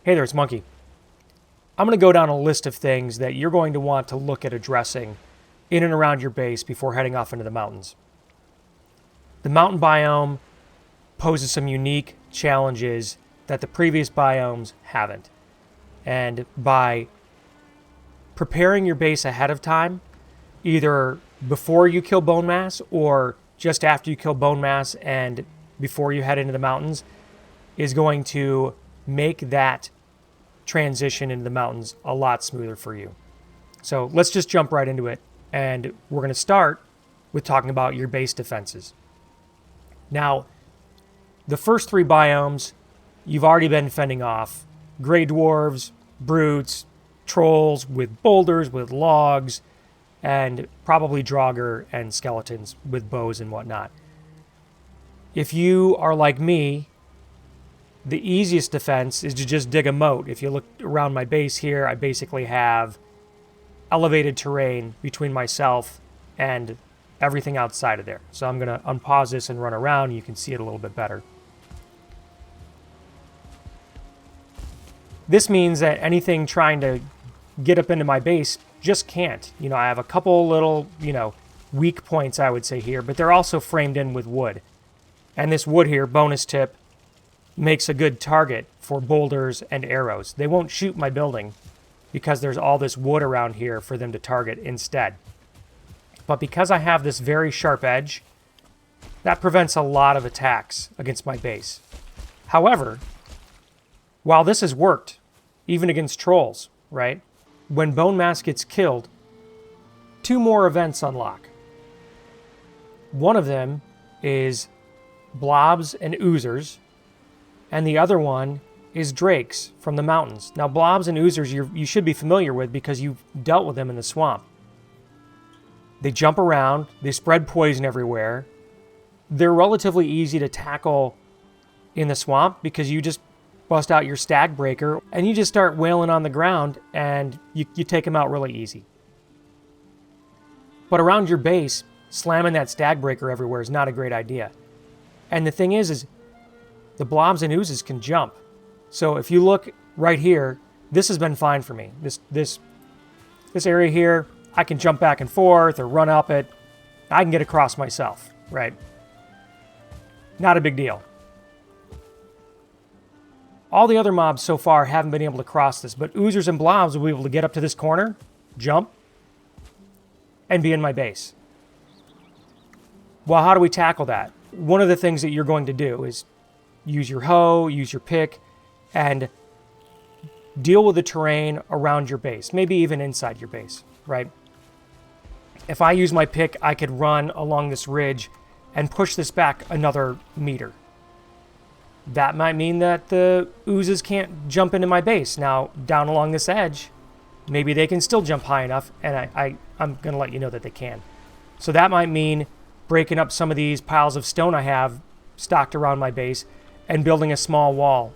Hey there, it's Monkey. I'm going to go down a list of things that you're going to want to look at addressing in and around your base before heading off into the mountains. The mountain biome poses some unique challenges that the previous biomes haven't. And by preparing your base ahead of time, either before you kill Bonemass or just after you kill Bonemass and before you head into the mountains, is going to make that transition into the mountains a lot smoother for you. So let's just jump right into it. And we're going to start with talking about your base defenses. Now, the first three biomes you've already been fending off. Gray dwarves, brutes, trolls with boulders, with logs, and probably Draugr and skeletons with bows and whatnot. If you are like me, the easiest defense is to just dig a moat. If you look around my base here, I basically have elevated terrain between myself and everything outside of there. So I'm going to unpause this and run around. You can see it a little bit better. This means that anything trying to get up into my base just can't. I have a couple little, weak points, I would say here, but they're also framed in with wood. And this wood here, bonus tip, makes a good target for boulders and arrows. They won't shoot my building because there's all this wood around here for them to target instead. But because I have this very sharp edge, that prevents a lot of attacks against my base. However, while this has worked, even against trolls, right? When Bonemass gets killed, 2 more events unlock. One of them is blobs and oozers, and the other one is drakes from the mountains. Now, blobs and oozers you should be familiar with because you've dealt with them in the swamp. They jump around, they spread poison everywhere. They're relatively easy to tackle in the swamp because you just bust out your stag breaker and you just start wailing on the ground and you take them out really easy. But around your base, slamming that stag breaker everywhere is not a great idea. And the thing is the blobs and oozes can jump. So if you look right here, this has been fine for me. This area here, I can jump back and forth or run up it. I can get across myself, right? Not a big deal. All the other mobs so far haven't been able to cross this, but oozers and blobs will be able to get up to this corner, jump, and be in my base. Well, how do we tackle that? One of the things that you're going to do is use your hoe, use your pick, and deal with the terrain around your base, maybe even inside your base, right? If I use my pick, I could run along this ridge and push this back another meter. That might mean that the oozes can't jump into my base. Now, down along this edge, maybe they can still jump high enough, and I'm going to let you know that they can. So that might mean breaking up some of these piles of stone I have stocked around my base and building a small wall,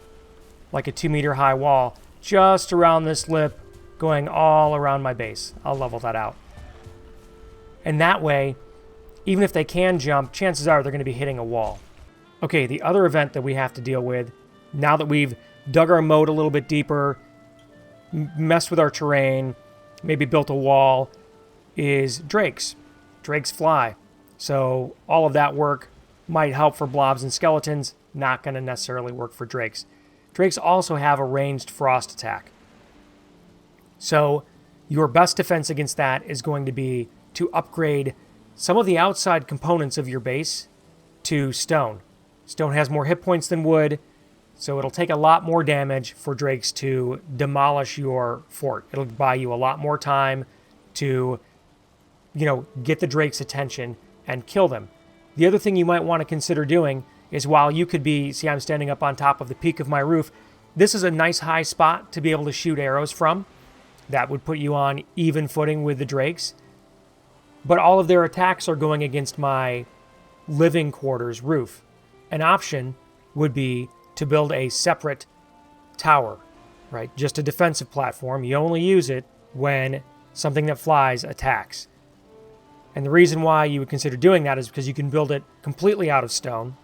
like a 2-meter high wall, just around this lip, going all around my base. I'll level that out. And that way, even if they can jump, chances are they're going to be hitting a wall. Okay, the other event that we have to deal with, now that we've dug our moat a little bit deeper, messed with our terrain, maybe built a wall, is drakes. Drakes fly. So all of that work might help for blobs and skeletons, not going to necessarily work for drakes. Drakes also have a ranged frost attack. So your best defense against that is going to be to upgrade some of the outside components of your base to stone. Stone has more hit points than wood, so it'll take a lot more damage for drakes to demolish your fort. It'll buy you a lot more time to, get the drake's attention and kill them. The other thing you might want to consider doing is while you could be, see I'm standing up on top of the peak of my roof, this is a nice high spot to be able to shoot arrows from. That would put you on even footing with the drakes. But all of their attacks are going against my living quarters roof. An option would be to build a separate tower, right? Just a defensive platform. You only use it when something that flies attacks. And the reason why you would consider doing that is because you can build it completely out of stone,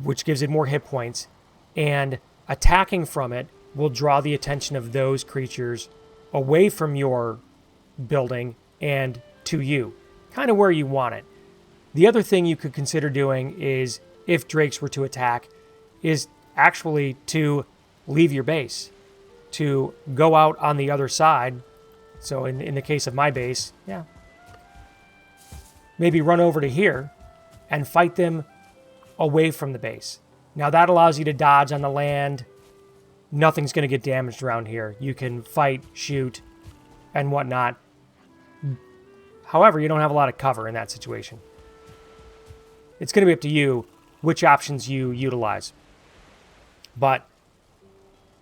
which gives it more hit points, and attacking from it will draw the attention of those creatures away from your building and to you, kind of where you want it. The other thing you could consider doing is, if drakes were to attack, is actually to leave your base, to go out on the other side. So in the case of my base, yeah, maybe run over to here and fight them away from the base. Now that allows you to dodge on the land. Nothing's going to get damaged around here. You can fight, shoot, and whatnot. However, you don't have a lot of cover in that situation. It's going to be up to you which options you utilize. But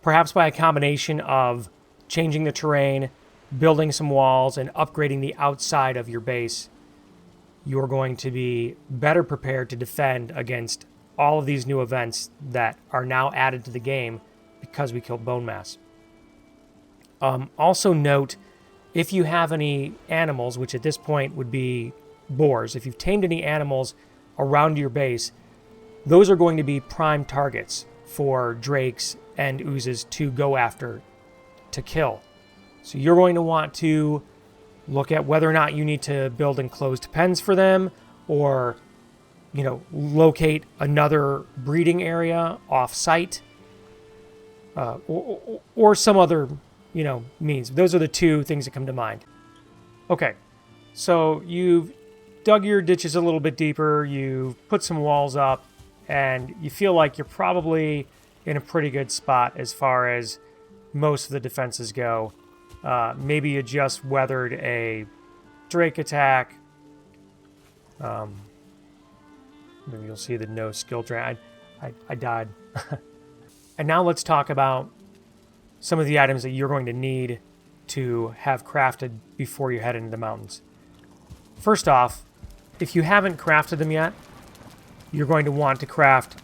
perhaps by a combination of changing the terrain, building some walls, and upgrading the outside of your base, you're going to be better prepared to defend against all of these new events that are now added to the game because we killed Bonemass. Also note, if you have any animals, which at this point would be boars, if you've tamed any animals around your base, those are going to be prime targets for drakes and oozes to go after, to kill. So you're going to want to look at whether or not you need to build enclosed pens for them, or, locate another breeding area off-site, or some other, means. Those are the two things that come to mind. Okay, so you've dug your ditches a little bit deeper, you've put some walls up, and you feel like you're probably in a pretty good spot as far as most of the defenses go. Maybe you just weathered a drake attack. Maybe you'll see the no skill drain. I died. And now let's talk about some of the items that you're going to need to have crafted before you head into the mountains. First off, if you haven't crafted them yet, you're going to want to craft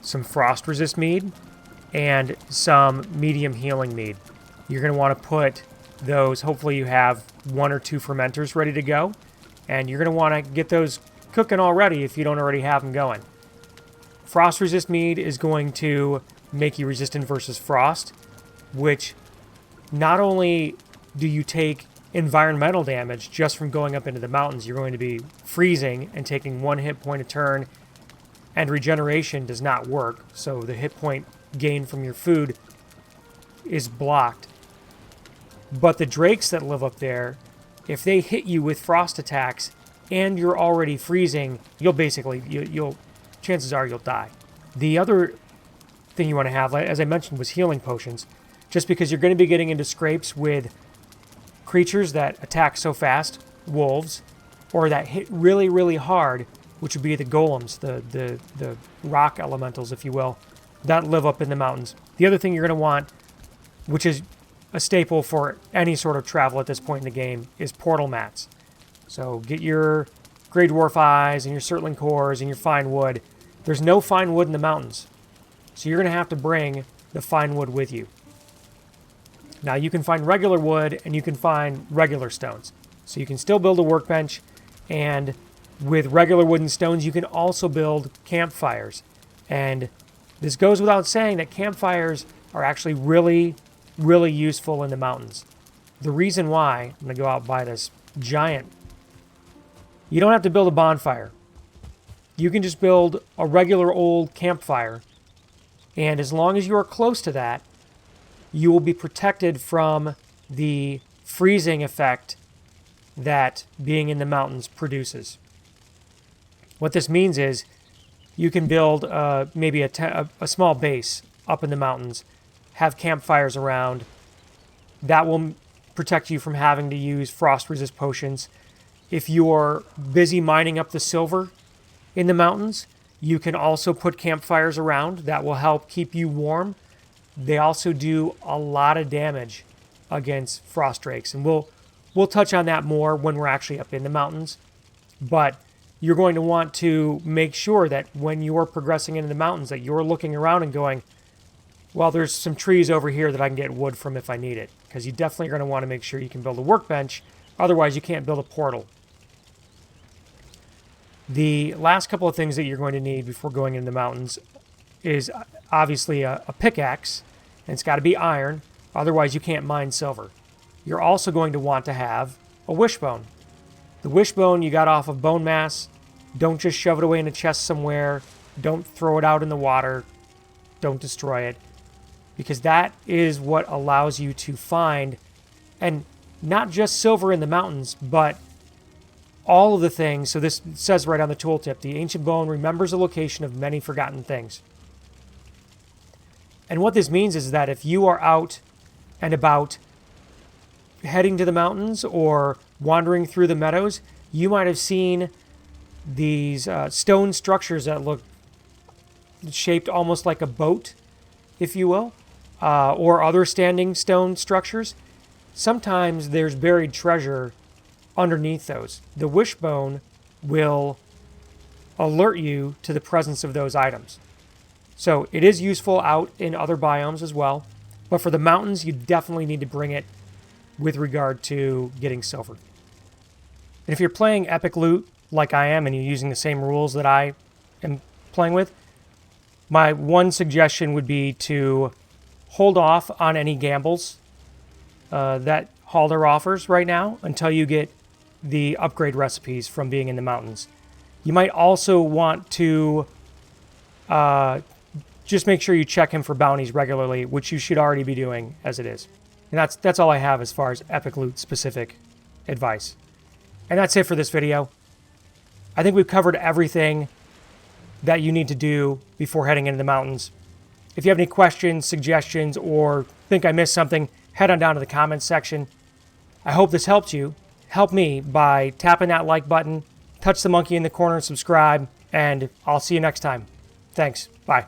some frost resist mead and some medium healing mead. You're going to want to put those, hopefully you have 1 or 2 fermenters ready to go, and you're going to want to get those cooking already if you don't already have them going. Frost resist mead is going to make you resistant versus frost, which not only do you take environmental damage just from going up into the mountains, you're going to be freezing and taking 1 hit point a turn, and regeneration does not work, so the hit point gain from your food is blocked. But the drakes that live up there, if they hit you with frost attacks and you're already freezing, you'll chances are you'll die. The other thing you want to have, as I mentioned, was healing potions, just because you're going to be getting into scrapes with creatures that attack so fast, wolves, or that hit really, really hard, which would be the golems, the rock elementals, if you will, that live up in the mountains. The other thing you're going to want, which is a staple for any sort of travel at this point in the game, is portal mats. So get your Grey Dwarf Eyes and your Surtling Cores and your fine wood. There's no fine wood in the mountains, so you're going to have to bring the fine wood with you. Now you can find regular wood and you can find regular stones. So you can still build a workbench, and with regular wooden stones you can also build campfires. And this goes without saying that campfires are actually really, really useful in the mountains. The reason why, I'm going to go out and buy this giant. You don't have to build a bonfire. You can just build a regular old campfire, and as long as you are close to that, you will be protected from the freezing effect that being in the mountains produces. What this means is you can build maybe a small base up in the mountains, have campfires around. That will protect you from having to use frost resist potions. If you're busy mining up the silver in the mountains, you can also put campfires around. That will help keep you warm. They also do a lot of damage against frost drakes, and we'll touch on that more when we're actually up in the mountains. But you're going to want to make sure that when you're progressing into the mountains that you're looking around and going, well, there's some trees over here that I can get wood from if I need it, because you definitely are going to want to make sure you can build a workbench. Otherwise, you can't build a portal. The last couple of things that you're going to need before going into the mountains is obviously a pickaxe, and it's got to be iron, otherwise you can't mine silver. You're also going to want to have a wishbone. The wishbone you got off of Bonemass. Don't just shove it away in a chest somewhere. Don't throw it out in the water. Don't destroy it. Because that is what allows you to find, and not just silver in the mountains, but all of the things. So this says right on the tooltip, the ancient bone remembers the location of many forgotten things. And what this means is that if you are out and about heading to the mountains or wandering through the meadows, you might have seen these stone structures that look shaped almost like a boat, if you will, or other standing stone structures. Sometimes there's buried treasure underneath those. The wishbone will alert you to the presence of those items. So it is useful out in other biomes as well, but for the mountains, you definitely need to bring it with regard to getting silver. And if you're playing epic loot like I am and you're using the same rules that I am playing with, my one suggestion would be to hold off on any gambles that Halder offers right now until you get the upgrade recipes from being in the mountains. You might also want to just make sure you check him for bounties regularly, which you should already be doing as it is. And that's all I have as far as epic loot specific advice. And that's it for this video. I think we've covered everything that you need to do before heading into the mountains. If you have any questions, suggestions, or think I missed something, head on down to the comments section. I hope this helped you. Help me by tapping that like button, touch the monkey in the corner and subscribe, and I'll see you next time. Thanks. Bye.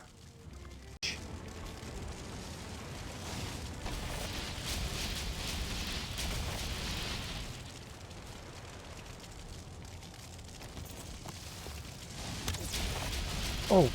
Oh.